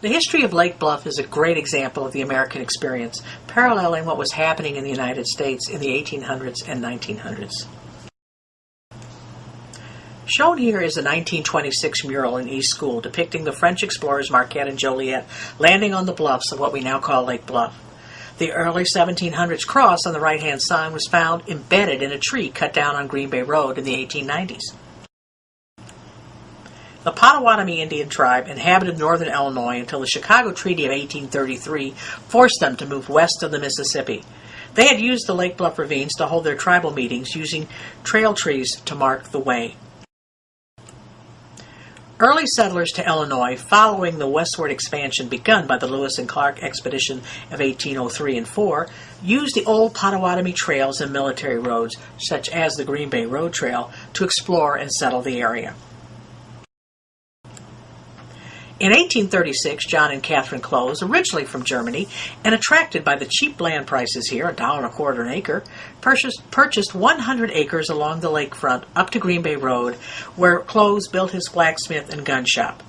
The history of Lake Bluff is a great example of the American experience, paralleling what was happening in the United States in the 1800s and 1900s. Shown here is a 1926 mural in East School depicting the French explorers Marquette and Joliet landing on the bluffs of what we now call Lake Bluff. The early 1700s cross on the right-hand side was found embedded in a tree cut down on Green Bay Road in the 1890s. The Potawatomi Indian tribe inhabited northern Illinois until the Chicago Treaty of 1833 forced them to move west of the Mississippi. They had used the Lake Bluff ravines to hold their tribal meetings using trail trees to mark the way. Early settlers to Illinois, following the westward expansion begun by the Lewis and Clark expedition of 1803 and 4, used the old Potawatomi trails and military roads, such as the Green Bay Road Trail, to explore and settle the area. In 1836, John and Catherine Close, originally from Germany and attracted by the cheap land prices here, $1.25 an acre, purchased 100 acres along the lakefront up to Green Bay Road, where Close built his blacksmith and gun shop.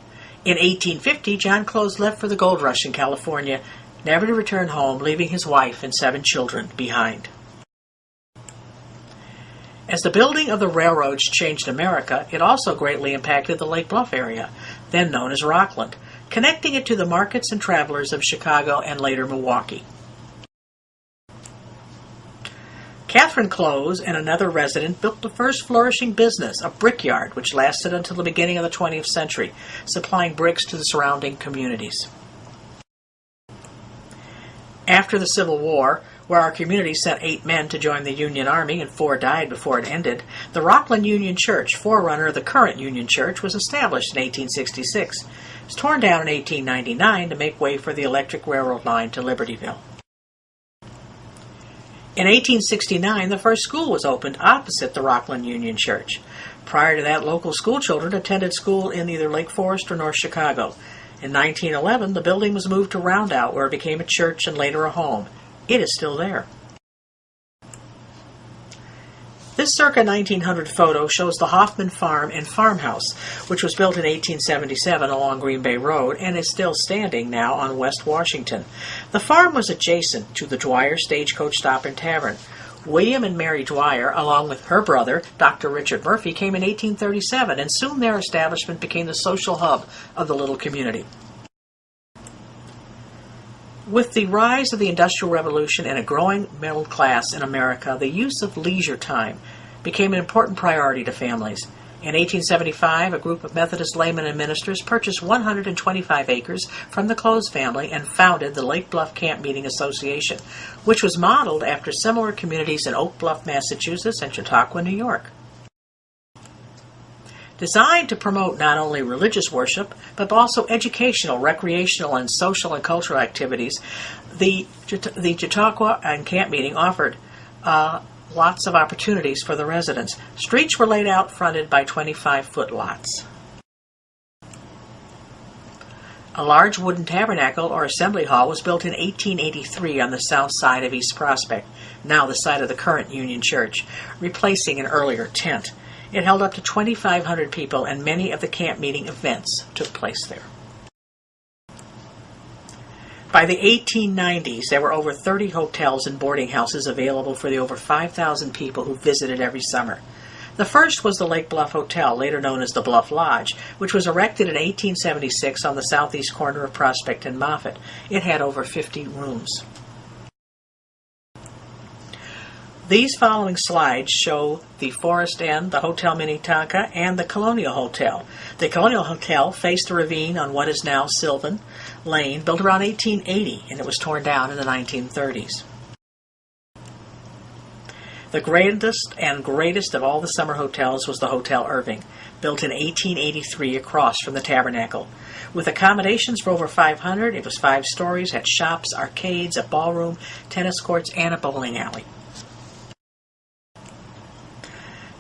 In 1850, John Close left for the gold rush in California, never to return home, leaving his wife and 7 children behind. As the building of the railroads changed America, it also greatly impacted the Lake Bluff area, then known as Rockland, connecting it to the markets and travelers of Chicago and later Milwaukee. Catherine Close and another resident built the first flourishing business, a brickyard, which lasted until the beginning of the 20th century, supplying bricks to the surrounding communities. After the Civil War, where our community sent 8 men to join the Union Army and 4 died before it ended, the Rockland Union Church, forerunner of the current Union Church, was established in 1866. It was torn down in 1899 to make way for the electric railroad line to Libertyville. In 1869, the first school was opened opposite the Rockland Union Church. Prior to that, local school children attended school in either Lake Forest or North Chicago. In 1911, the building was moved to Roundout, where it became a church and later a home. It is still there. This circa 1900 photo shows the Hoffman Farm and Farmhouse, which was built in 1877 along Green Bay Road and is still standing now on West Washington. The farm was adjacent to the Dwyer Stagecoach Stop and Tavern. William and Mary Dwyer, along with her brother, Dr. Richard Murphy, came in 1837, and soon their establishment became the social hub of the little community. With the rise of the Industrial Revolution and a growing middle class in America, the use of leisure time became an important priority to families. In 1875, a group of Methodist laymen and ministers purchased 125 acres from the Close family and founded the Lake Bluff Camp Meeting Association, which was modeled after similar communities in Oak Bluff, Massachusetts and Chautauqua, New York. Designed to promote not only religious worship, but also educational, recreational, and social and cultural activities, the Chautauqua and Camp Meeting offered lots of opportunities for the residents. Streets were laid out fronted by 25-foot lots. A large wooden tabernacle or assembly hall was built in 1883 on the south side of East Prospect, now the site of the current Union Church, replacing an earlier tent. It held up to 2,500 people, and many of the camp meeting events took place there. By the 1890s, there were over 30 hotels and boarding houses available for the over 5,000 people who visited every summer. The first was the Lake Bluff Hotel, later known as the Bluff Lodge, which was erected in 1876 on the southeast corner of Prospect and Moffett. It had over 50 rooms. These following slides show the Forest Inn, the Hotel Minnetonka, and the Colonial Hotel. The Colonial Hotel faced a ravine on what is now Sylvan Lane, built around 1880, and it was torn down in the 1930s. The greatest of all the summer hotels was the Hotel Irving, built in 1883 across from the Tabernacle. With accommodations for over 500, it was 5 stories, had shops, arcades, a ballroom, tennis courts, and a bowling alley.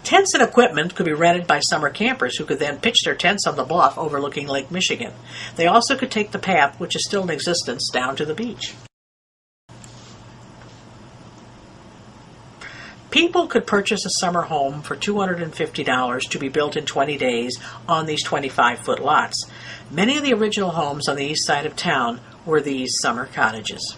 Tents and equipment could be rented by summer campers who could then pitch their tents on the bluff overlooking Lake Michigan. They also could take the path, which is still in existence, down to the beach. People could purchase a summer home for $250 to be built in 20 days on these 25-foot lots. Many of the original homes on the east side of town were these summer cottages.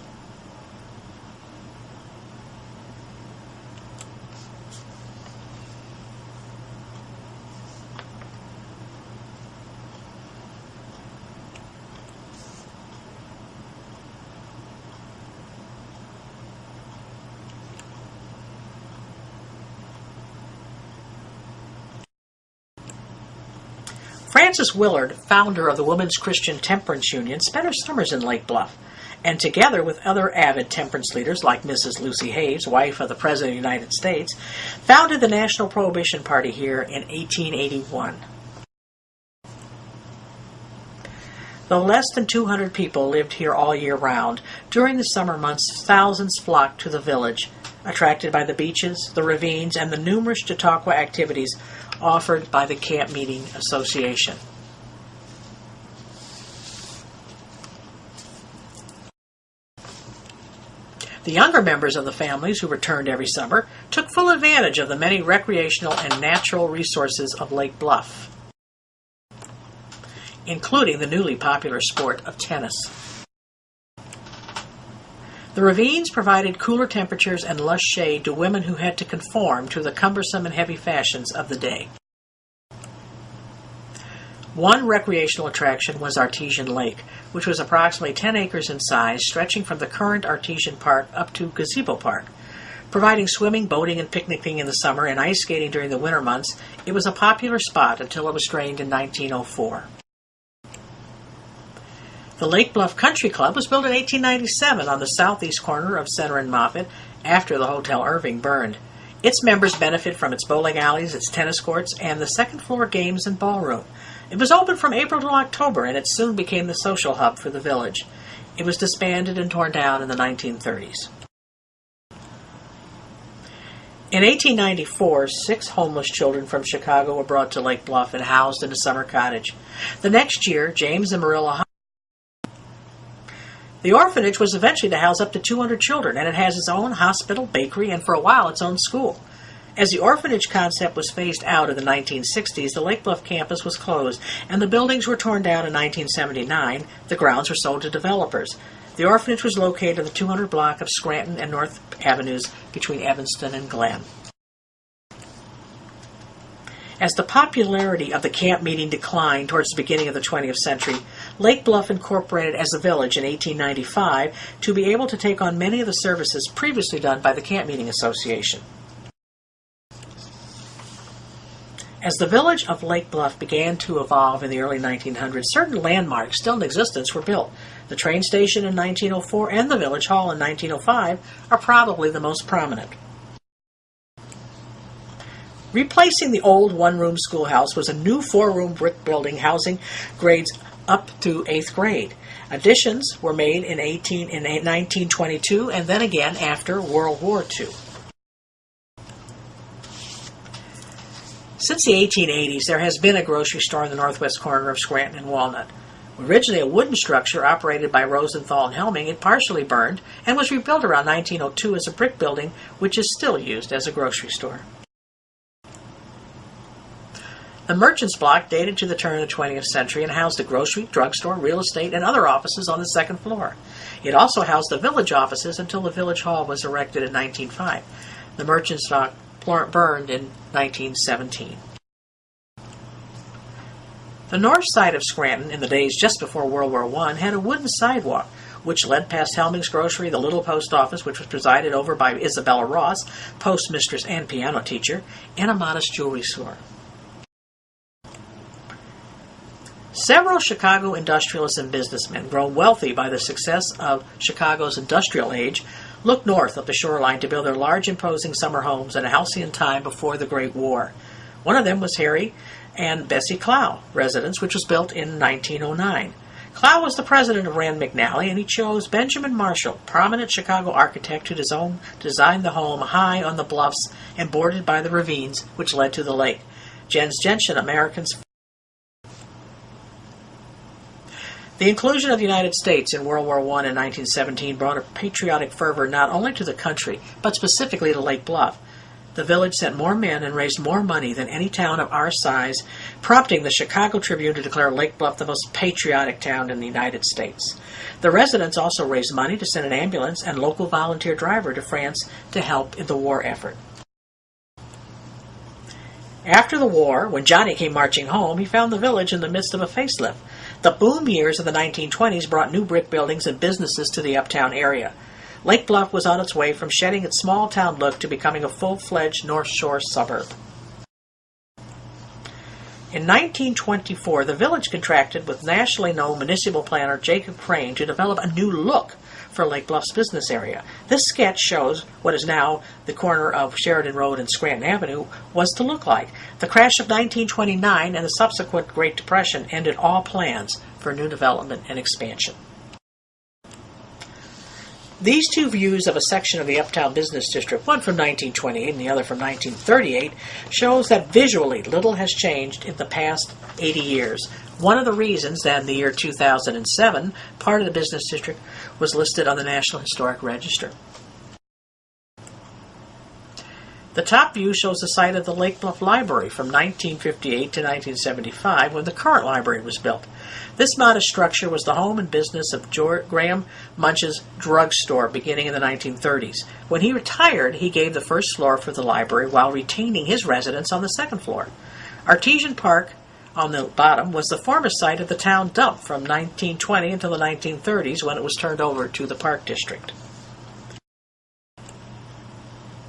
Frances Willard, founder of the Women's Christian Temperance Union, spent her summers in Lake Bluff, and together with other avid temperance leaders like Mrs. Lucy Hayes, wife of the President of the United States, founded the National Prohibition Party here in 1881. Though less than 200 people lived here all year round, during the summer months thousands flocked to the village, attracted by the beaches, the ravines, and the numerous Chautauqua activities offered by the Camp Meeting Association. The younger members of the families who returned every summer took full advantage of the many recreational and natural resources of Lake Bluff, including the newly popular sport of tennis. The ravines provided cooler temperatures and lush shade to women who had to conform to the cumbersome and heavy fashions of the day. One recreational attraction was Artesian Lake, which was approximately 10 acres in size, stretching from the current Artesian Park up to Gazebo Park. Providing swimming, boating, and picnicking in the summer and ice skating during the winter months, it was a popular spot until it was drained in 1904. The Lake Bluff Country Club was built in 1897 on the southeast corner of Center and Moffett after the Hotel Irving burned. Its members benefit from its bowling alleys, its tennis courts, and the second-floor games and ballroom. It was open from April to October, and it soon became the social hub for the village. It was disbanded and torn down in the 1930s. In 1894, 6 homeless children from Chicago were brought to Lake Bluff and housed in a summer cottage. The next year, James and Marilla. The orphanage was eventually to house up to 200 children, and it has its own hospital, bakery, and for a while its own school. As the orphanage concept was phased out in the 1960s, the Lake Bluff campus was closed, and the buildings were torn down in 1979. The grounds were sold to developers. The orphanage was located in the 200 block of Scranton and North Avenues between Evanston and Glen. As the popularity of the camp meeting declined towards the beginning of the 20th century, Lake Bluff incorporated as a village in 1895 to be able to take on many of the services previously done by the Camp Meeting Association. As the village of Lake Bluff began to evolve in the early 1900s, certain landmarks still in existence were built. The train station in 1904 and the village hall in 1905 are probably the most prominent. Replacing the old one-room schoolhouse was a new 4-room brick building housing grades up to 8th grade. Additions were made in 1922 and then again after World War II. Since the 1880s, there has been a grocery store in the northwest corner of Scranton and Walnut. Originally a wooden structure operated by Rosenthal and Helming, it partially burned and was rebuilt around 1902 as a brick building, which is still used as a grocery store. The Merchants Block dated to the turn of the 20th century and housed a grocery, drugstore, real estate, and other offices on the second floor. It also housed the village offices until the village hall was erected in 1905. The Merchants Block burned in 1917. The north side of Scranton, in the days just before World War I, had a wooden sidewalk, which led past Helming's Grocery, the Little Post Office, which was presided over by Isabella Ross, postmistress and piano teacher, and a modest jewelry store. Several Chicago industrialists and businessmen, grown wealthy by the success of Chicago's industrial age, looked north of the shoreline to build their large, imposing summer homes in a halcyon time before the Great War. One of them was Harry and Bessie Clow residence, which was built in 1909. Clow was the president of Rand McNally, and he chose Benjamin Marshall, prominent Chicago architect who designed the home high on the bluffs and bordered by the ravines which led to the lake. Jens Gentian, Americans. The inclusion of the United States in World War I in 1917 brought a patriotic fervor not only to the country, but specifically to Lake Bluff. The village sent more men and raised more money than any town of our size, prompting the Chicago Tribune to declare Lake Bluff the most patriotic town in the United States. The residents also raised money to send an ambulance and local volunteer driver to France to help in the war effort. After the war, when Johnny came marching home, he found the village in the midst of a facelift. The boom years of the 1920s brought new brick buildings and businesses to the uptown area. Lake Bluff was on its way from shedding its small-town look to becoming a full-fledged North Shore suburb. In 1924, the village contracted with nationally known municipal planner Jacob Crane to develop a new look for Lake Bluff's business area. This sketch shows what is now the corner of Sheridan Road and Scranton Avenue was to look like. The crash of 1929 and the subsequent Great Depression ended all plans for new development and expansion. These two views of a section of the Uptown Business District, one from 1928 and the other from 1938, shows that visually little has changed in the past 80 years. One of the reasons that in the year 2007, part of the business district was listed on the National Historic Register. The top view shows the site of the Lake Bluff Library from 1958 to 1975, when the current library was built. This modest structure was the home and business of Graham Munch's drugstore beginning in the 1930s. When he retired, he gave the first floor for the library while retaining his residence on the second floor. Artesian Park on the bottom was the former site of the town dump from 1920 until the 1930s, when it was turned over to the Park District.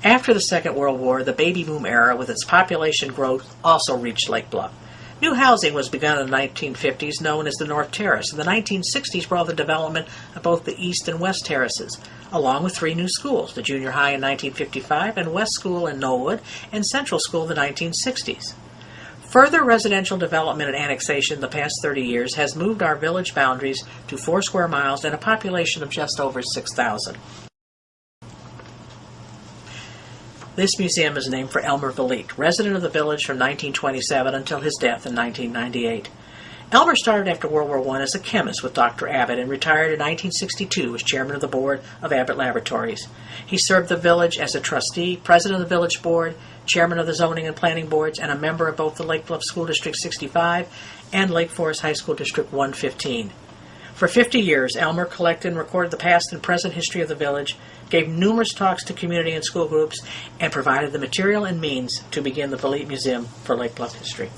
After the Second World War, the baby boom era with its population growth also reached Lake Bluff. New housing was begun in the 1950s, known as the North Terrace, and the 1960s brought the development of both the East and West Terraces, along with 3 new schools, the Junior High in 1955 and West School in Knollwood and Central School in the 1960s. Further residential development and annexation in the past 30 years has moved our village boundaries to 4 square miles and a population of just over 6,000. This museum is named for Elmer Vliet, resident of the village from 1927 until his death in 1998. Elmer started after World War I as a chemist with Dr. Abbott and retired in 1962 as chairman of the board of Abbott Laboratories. He served the village as a trustee, president of the village board, chairman of the zoning and planning boards, and a member of both the Lake Bluff School District 65 and Lake Forest High School District 115. For 50 years, Elmer collected and recorded the past and present history of the village, gave numerous talks to community and school groups, and provided the material and means to begin the Vliet Museum for Lake Bluff history.